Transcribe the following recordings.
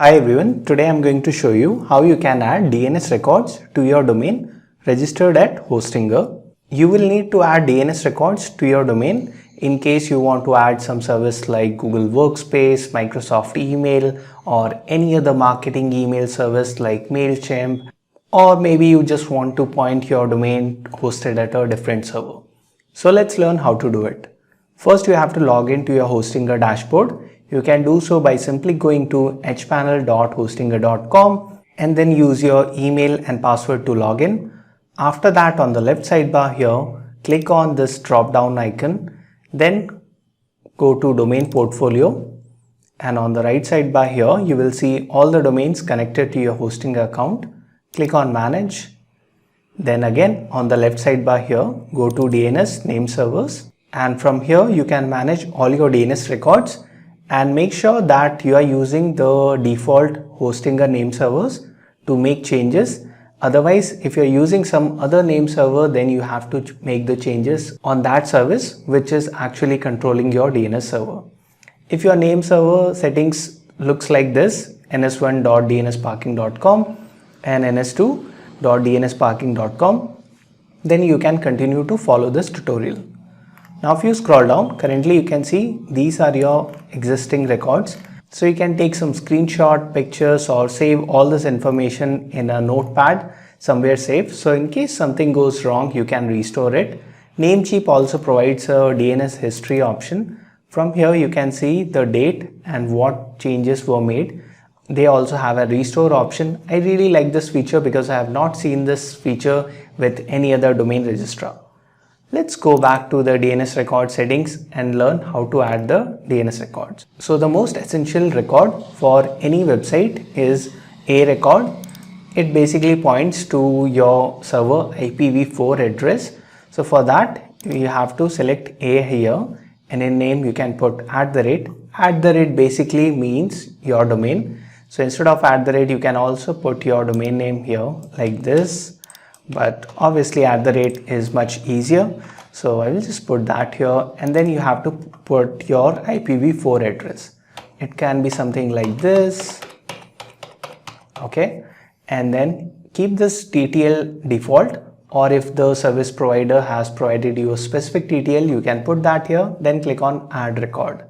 Hi everyone, today I'm going to show you how you can add DNS records to your domain registered at Hostinger. You will need to add DNS records to your domain in case you want to add some service like Google Workspace, Microsoft Email, or any other marketing email service like MailChimp, or maybe you just want to point your domain hosted at a different server. So let's learn how to do it. First, you have to log into your Hostinger dashboard. You can do so by simply going to hpanel.hostinger.com and then use your email and password to log in. After that, on the left sidebar here, click on this drop down icon, then go to domain portfolio, and on the right sidebar here, you will see all the domains connected to your Hostinger account. Click on manage. Then again on the left sidebar here, go to DNS name servers, and from here you can manage all your DNS records and make sure that you are using the default Hostinger name servers to make changes. Otherwise, if you're using some other name server, then you have to make the changes on that service which is actually controlling your DNS server. If your name server settings looks like this, ns1.dnsparking.com and ns2.dnsparking.com, then you can continue to follow this tutorial. Now if you scroll down, currently you can see these are your existing records. So you can take some screenshot pictures or save all this information in a notepad somewhere safe. So in case something goes wrong, you can restore it. Namecheap also provides a DNS history option. From here you can see the date and what changes were made. They also have a restore option. I really like this feature because I have not seen this feature with any other domain registrar. Let's go back to the DNS record settings and learn how to add the DNS records. So the most essential record for any website is A record. It basically points to your server Ipv4 address. So for that, you have to select A here, and in name you can put @. @ basically means your domain. So instead of @ you can also put your domain name here like this. But obviously @ is much easier, so I will just put that here, and then you have to put your Ipv4 address. It can be something like this, okay, and then keep this TTL default, or if the service provider has provided you a specific TTL, you can put that here, then click on add record.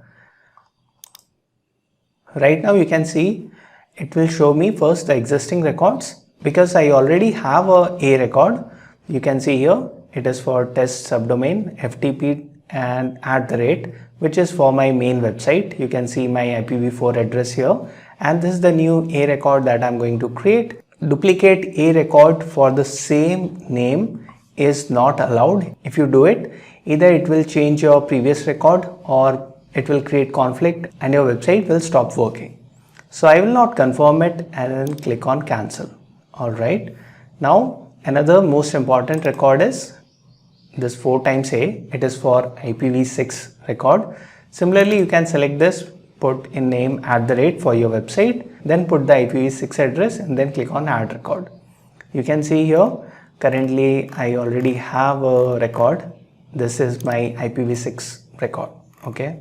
Right now you can see it will show me first the existing records. Because I already have a record, you can see here it is for test subdomain FTP and @, which is for my main website. You can see my Ipv4 address here, and this is the new A record that I'm going to create. Duplicate A record for the same name is not allowed. If you do it, either it will change your previous record or it will create conflict and your website will stop working. So I will not confirm it and then click on cancel. Alright, now another most important record is this 4 times A. It is for Ipv6 record. Similarly, you can select this, put in name @ for your website, then put the Ipv6 address and then click on add record. You can see here, currently I already have a record. This is my Ipv6 record, okay.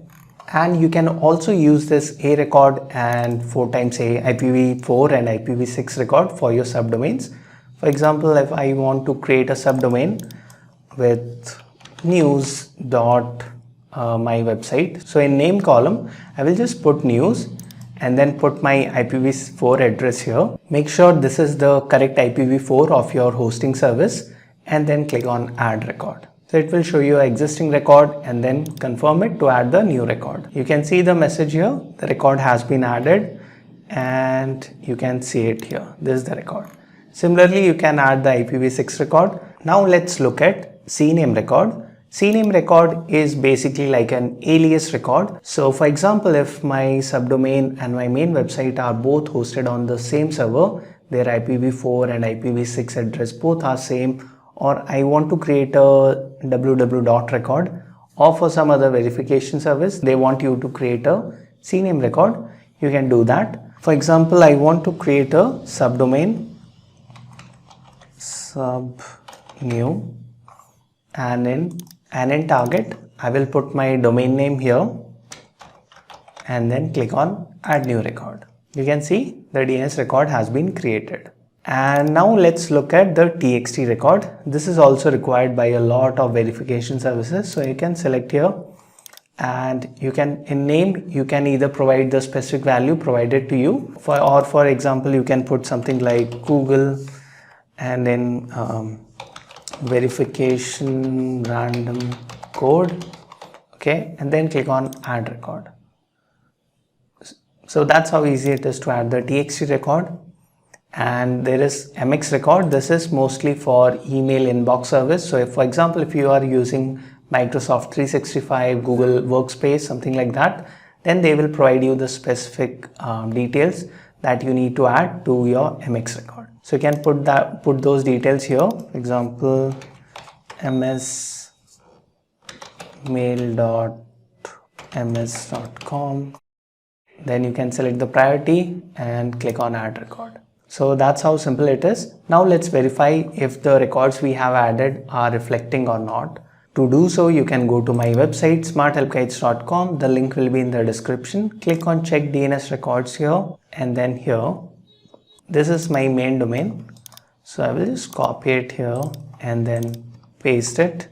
And you can also use this A record and 4 times A, Ipv4 and Ipv6 record for your subdomains. For example, if I want to create a subdomain with news.my website. So in name column, I will just put news and then put my Ipv4 address here. Make sure this is the correct Ipv4 of your hosting service and then click on add record. So it will show you an existing record and then confirm it to add the new record. You can see the message here, the record has been added, and you can see it here. This is the record. Similarly, you can add the Ipv6 record. Now let's look at CNAME record. CNAME record is basically like an alias record. So for example, if my subdomain and my main website are both hosted on the same server, their Ipv4 and Ipv6 address both are same, or I want to create a www record, or for some other verification service, they want you to create a CNAME record, you can do that. For example, I want to create a subdomain subnew, and in target, I will put my domain name here and then click on add new record. You can see the DNS record has been created. And now let's look at the TXT record. This is also required by a lot of verification services. So you can select here, and you can, in name, you can either provide the specific value provided to you, or for example, you can put something like Google and then verification random code. Okay, and then click on add record. So that's how easy it is to add the TXT record. And there is MX record. This is mostly for email inbox service. So if, for example, if you are using Microsoft 365, Google Workspace, something like that, then they will provide you the specific details that you need to add to your MX record. So you can put those details here. For example, msmail.ms.com. Then you can select the priority and click on add record. So that's how simple it is. Now let's verify if the records we have added are reflecting or not. To do so, you can go to my website smarthelpguides.com. The link will be in the description. Click on check DNS records here, and then here. This is my main domain. So I will just copy it here and then paste it.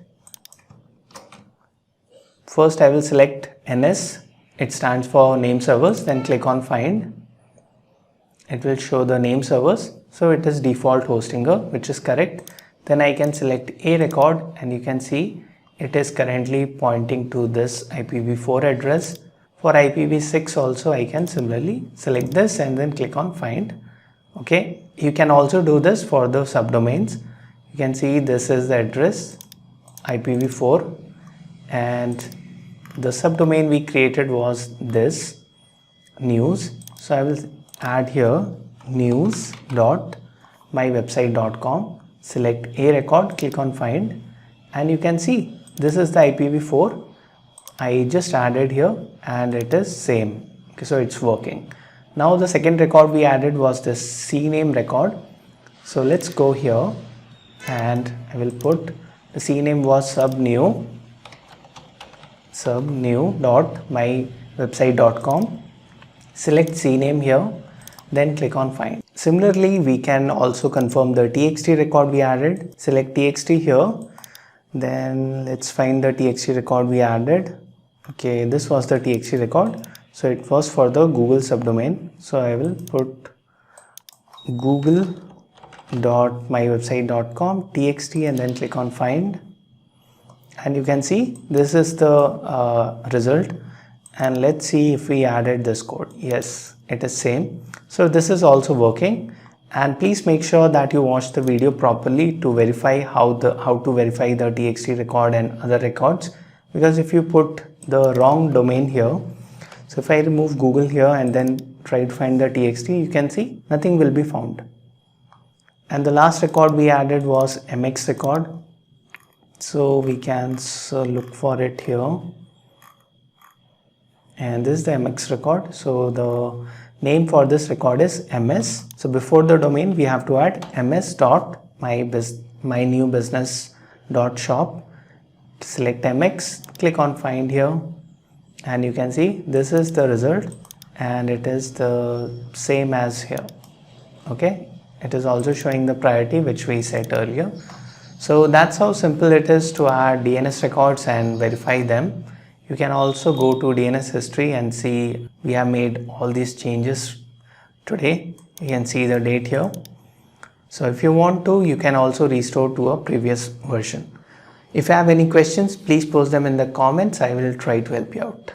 First I will select NS. It stands for name servers. Then click on find. It will show the name servers. So it is default hosting here, which is correct. Then I can select a record, and you can see it is currently pointing to this IPv4 address. For IPv6 also I can similarly select this and then click on find. Okay, you can also do this for the subdomains. You can see this is the address IPv4, and the subdomain we created was this news. So I will add here news.mywebsite.com, select a record, click on find, and you can see this is the IPv4 I just added here, and it is same. Okay, so it's working. Now the second record we added was this CNAME record. So let's go here, and I will put the CNAME was subnew.mywebsite.com. Select CNAME here, then click on find. Similarly, we can also confirm the TXT record we added. Select TXT here, then let's find the TXT record we added. Okay, this was the TXT record. So it was for the Google subdomain. So I will put google.mywebsite.com TXT and then click on find. And you can see this is the result. And let's see if we added this code. Yes, it is same. So this is also working. And please make sure that you watch the video properly to verify how to verify the TXT record and other records. Because if you put the wrong domain here, so if I remove Google here and then try to find the TXT, you can see nothing will be found. And the last record we added was MX record. So we can look for it here. And this is the MX record. So the name for this record is MS. So before the domain, we have to add ms.mynewbusiness.shop. Select MX, click on find here, and you can see this is the result, and it is the same as here. Okay, it is also showing the priority which we set earlier. So that's how simple it is to add DNS records and verify them. You can also go to DNS history and see we have made all these changes today. You can see the date here. So if you want to, you can also restore to a previous version. If you have any questions, please post them in the comments. I will try to help you out.